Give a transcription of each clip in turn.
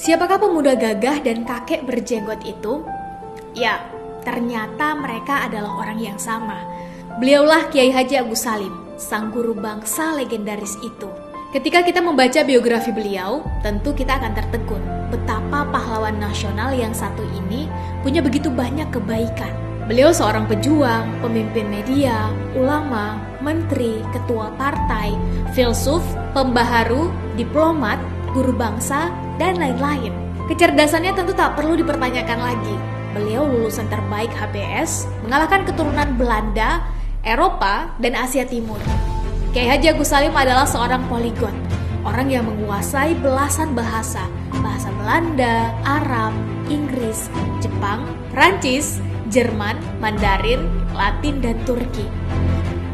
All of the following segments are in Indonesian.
Siapakah pemuda gagah dan kakek berjenggot itu? Ya, ternyata mereka adalah orang yang sama. Beliaulah Kiai Haji Agus Salim, sang guru bangsa legendaris itu. Ketika kita membaca biografi beliau, tentu kita akan tertegun betapa pahlawan nasional yang satu ini punya begitu banyak kebaikan. Beliau seorang pejuang, pemimpin media, ulama, menteri, ketua partai, filsuf, pembaharu, diplomat, guru bangsa, dan lain-lain. Kecerdasannya tentu tak perlu dipertanyakan lagi. Beliau lulusan terbaik HBS, mengalahkan keturunan Belanda, Eropa, dan Asia Timur. Kiai Haji Agus Salim adalah seorang poligon, orang yang menguasai belasan bahasa, bahasa Belanda, Arab, Inggris, Jepang, Prancis, Jerman, Mandarin, Latin, dan Turki.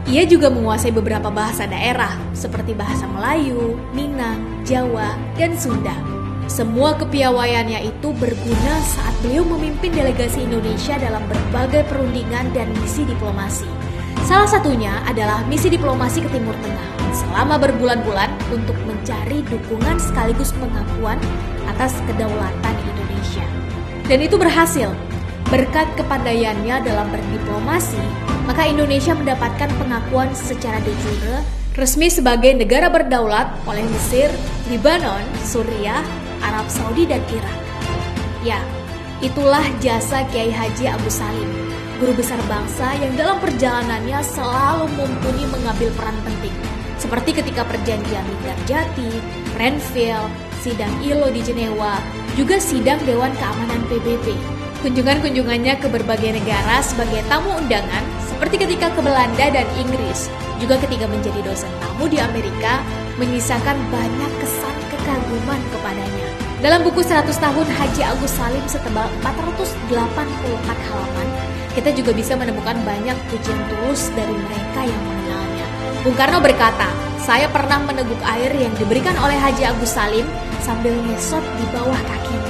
Ia juga menguasai beberapa bahasa daerah, seperti bahasa Melayu, Minang, Jawa, dan Sunda. Semua kepiawaiannya itu berguna saat beliau memimpin delegasi Indonesia dalam berbagai perundingan dan misi diplomasi. Salah satunya adalah misi diplomasi ke Timur Tengah selama berbulan-bulan untuk mencari dukungan sekaligus pengakuan atas kedaulatan Indonesia. Dan itu berhasil. Berkat kepandaiannya dalam berdiplomasi, maka Indonesia mendapatkan pengakuan secara de jure resmi sebagai negara berdaulat oleh Mesir, Lebanon, Suriah, Arab Saudi, dan Irak. Ya, itulah jasa Kiai Haji Agus Salim, guru besar bangsa yang dalam perjalanannya selalu mumpuni mengambil peran penting, seperti ketika perjanjian Linggarjati, Renville, sidang ILO di Jenewa, juga sidang Dewan Keamanan PBB. Kunjungan-kunjungannya ke berbagai negara sebagai tamu undangan, seperti ketika ke Belanda dan Inggris, juga ketika menjadi dosen tamu di Amerika, menyisakan banyak kesan kekaguman kepadanya. Dalam buku 100 tahun Haji Agus Salim setebal 484 halaman, kita juga bisa menemukan banyak pujian tulus dari mereka yang mengenalnya. Bung Karno berkata, "Saya pernah meneguk air yang diberikan oleh Haji Agus Salim sambil ngesot di bawah kakinya."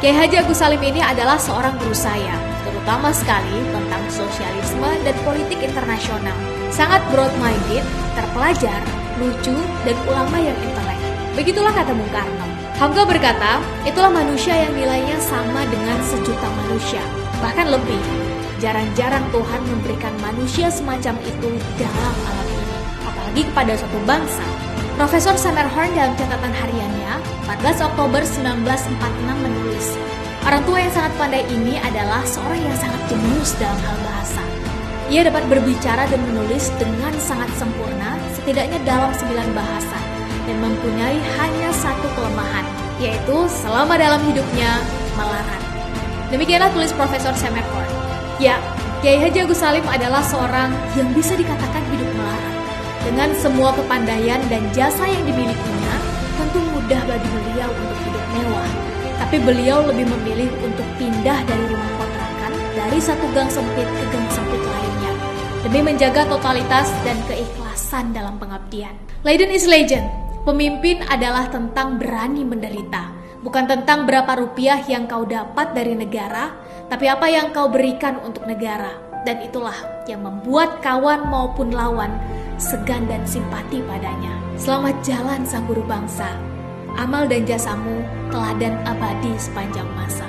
Kiai Haji Agus Salim ini adalah seorang guru saya, terutama sekali tentang sosialisme dan politik internasional. Sangat broad-minded, terpelajar, lucu, dan ulama yang intelek. Begitulah kata Bung Karno. Hamka berkata, itulah manusia yang nilainya sama dengan sejuta manusia, bahkan lebih. Jarang-jarang Tuhan memberikan manusia semacam itu dalam alam ini, apalagi kepada suatu bangsa. Profesor Semmerhorn dalam catatan hariannya, 14 Oktober 1946 menulis, orang tua yang sangat pandai ini adalah seorang yang sangat jenius dalam hal bahasa. Ia dapat berbicara dan menulis dengan sangat sempurna, setidaknya dalam 9 bahasa, dan mempunyai hanya satu kelemahan, yaitu selama dalam hidupnya melarat. Demikianlah tulis Profesor Semmerhorn. Ya, Kiai Haji Agus Salim adalah seorang yang bisa dikatakan hidup melarat. Dengan semua kepandaian dan jasa yang dimilikinya, tentu mudah bagi beliau untuk hidup mewah. Tapi beliau lebih memilih untuk pindah dari rumah kontrakan dari satu gang sempit ke gang sempit lainnya, demi menjaga totalitas dan keikhlasan dalam pengabdian. Leiden is legend. Pemimpin adalah tentang berani menderita, bukan tentang berapa rupiah yang kau dapat dari negara, tapi apa yang kau berikan untuk negara. Dan itulah yang membuat kawan maupun lawan segan dan simpati padanya. Selamat jalan sang guru bangsa. Amal dan jasamu teladan abadi sepanjang masa.